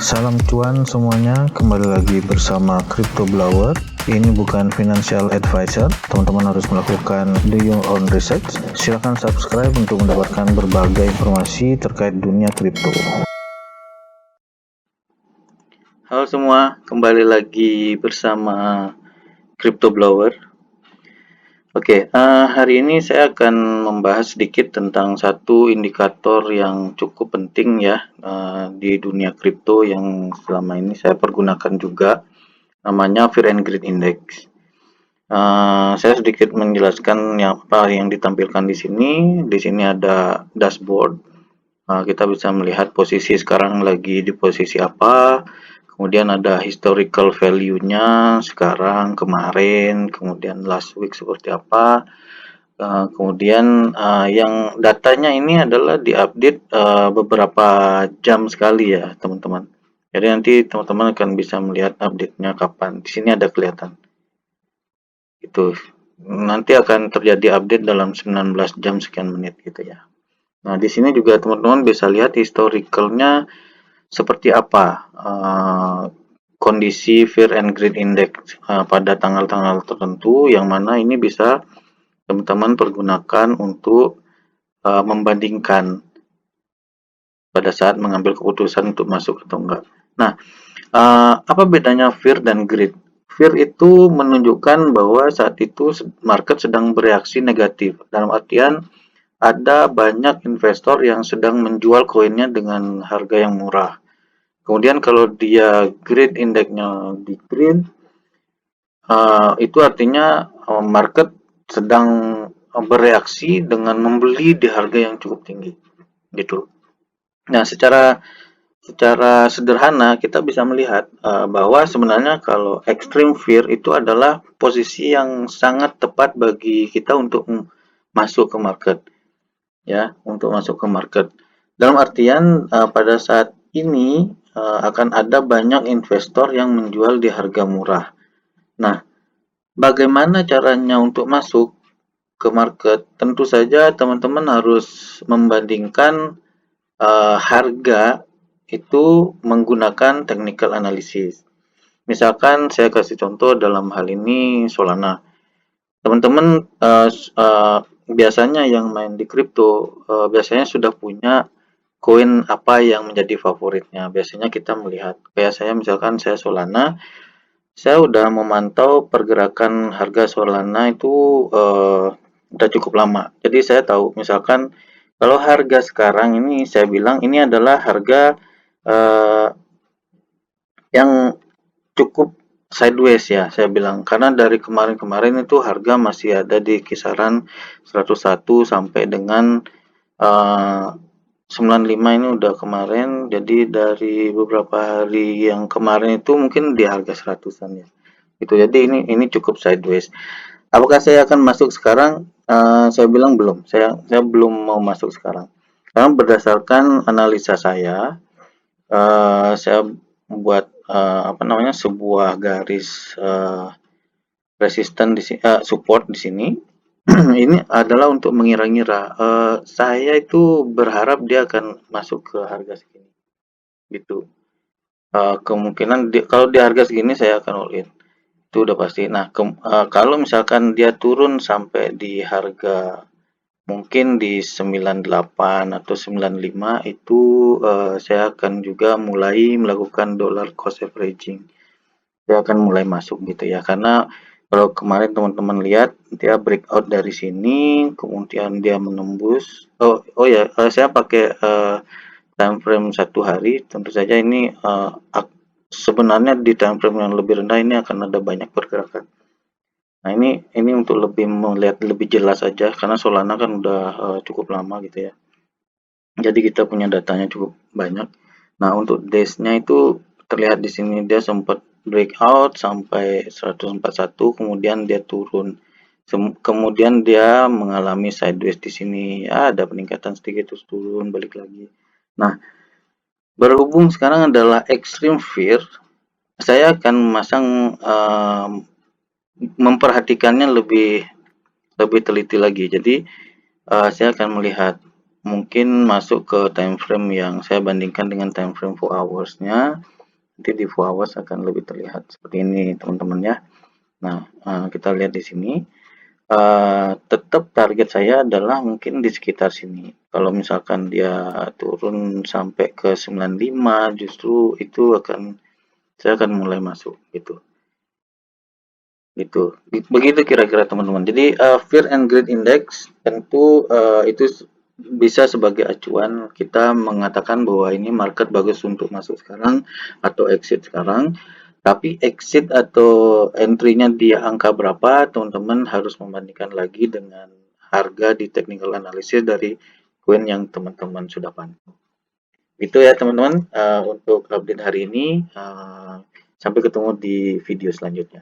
Salam cuan semuanya, kembali lagi bersama Crypto Blower. Ini bukan financial advisor, teman-teman harus melakukan do your own research. Silahkan subscribe untuk mendapatkan berbagai informasi terkait dunia kripto. Halo semua, kembali lagi bersama Crypto Blower. Oke, hari ini saya akan membahas sedikit tentang satu indikator yang cukup penting ya di dunia kripto yang selama ini saya pergunakan juga, namanya Fear and Greed Index. Saya sedikit menjelaskan apa yang ditampilkan di sini. Di sini ada dashboard. Kita bisa melihat posisi sekarang lagi di posisi apa. Kemudian ada historical value-nya sekarang, kemarin, kemudian last week seperti apa. Kemudian yang datanya ini adalah diupdate beberapa jam sekali ya teman-teman. Jadi nanti teman-teman akan bisa melihat update-nya kapan. Di sini ada kelihatan. Itu nanti akan terjadi update dalam 19 jam sekian menit gitu ya. Nah, di sini juga teman-teman bisa lihat historicalnya seperti apa kondisi Fear and Greed Index pada tanggal-tanggal tertentu, yang mana ini bisa teman-teman pergunakan untuk membandingkan pada saat mengambil keputusan untuk masuk atau enggak. Nah, apa bedanya Fear dan Greed? Fear itu menunjukkan bahwa saat itu market sedang bereaksi negatif, dalam artian ada banyak investor yang sedang menjual koinnya dengan harga yang murah. Kemudian kalau dia greed indexnya di green, itu artinya market sedang bereaksi dengan membeli di harga yang cukup tinggi, gitu. Nah, secara sederhana kita bisa melihat bahwa sebenarnya kalau extreme fear itu adalah posisi yang sangat tepat bagi kita untuk masuk ke market, ya, untuk masuk ke market. Dalam artian pada saat ini akan ada banyak investor yang menjual di harga murah. Nah, bagaimana caranya untuk masuk ke market? Tentu saja teman-teman harus membandingkan harga itu menggunakan technical analysis. Misalkan saya kasih contoh dalam hal ini Solana. Teman-teman biasanya yang main di kripto biasanya sudah punya koin apa yang menjadi favoritnya. Biasanya kita melihat, kayak saya misalkan saya Solana, saya udah memantau pergerakan harga Solana itu udah cukup lama. Jadi saya tahu misalkan kalau harga sekarang ini saya bilang ini adalah harga yang cukup sideways ya saya bilang, karena dari kemarin-kemarin itu harga masih ada di kisaran 101 sampai dengan 95 ini udah kemarin, jadi dari beberapa hari yang kemarin itu mungkin di harga 100-an ya. Gitu. Jadi ini cukup sideways. Apakah saya akan masuk sekarang? Saya bilang belum. Saya belum mau masuk sekarang. Karena berdasarkan analisa saya membuat sebuah garis resisten di support di sini. Ini adalah untuk mengira-ngira. Saya itu berharap dia akan masuk ke harga segini, gitu. Kemungkinan kalau di harga segini saya akan all in, itu udah pasti. Nah, kalau misalkan dia turun sampai di harga mungkin di 98 atau 95, itu saya akan juga mulai melakukan dollar cost averaging. Dia akan mulai masuk gitu ya, karena kalau kemarin teman-teman lihat dia breakout dari sini, kemudian dia menembus. Saya pakai time frame 1 hari. Tentu saja ini sebenarnya di time frame yang lebih rendah ini akan ada banyak pergerakan. Nah, ini untuk lebih melihat lebih jelas saja, karena Solana kan udah cukup lama gitu ya. Jadi kita punya datanya cukup banyak. Nah, untuk days-nya itu terlihat di sini dia sempat breakout sampai 141, kemudian dia turun. Kemudian dia mengalami sideways di sini. Ya, ada peningkatan sedikit terus turun, balik lagi. Nah, berhubung sekarang adalah extreme fear, saya akan memasang memperhatikannya lebih teliti lagi. Jadi saya akan melihat mungkin masuk ke time frame yang saya bandingkan dengan time frame 4 hours-nya. Nanti di 4 hours akan lebih terlihat seperti ini teman-teman ya. Nah, kita lihat di sini. Tetap target saya adalah mungkin di sekitar sini. Kalau misalkan dia turun sampai ke 95, justru itu saya akan mulai masuk gitu. Gitu. Begitu kira-kira teman-teman. Jadi Fear and Greed Index tentu itu bisa sebagai acuan kita mengatakan bahwa ini market bagus untuk masuk sekarang atau exit sekarang. Tapi exit atau entry-nya di angka berapa, teman-teman harus membandingkan lagi dengan harga di technical analysis dari coin yang teman-teman sudah pantau. Itu ya teman-teman untuk update hari ini. Sampai ketemu di video selanjutnya.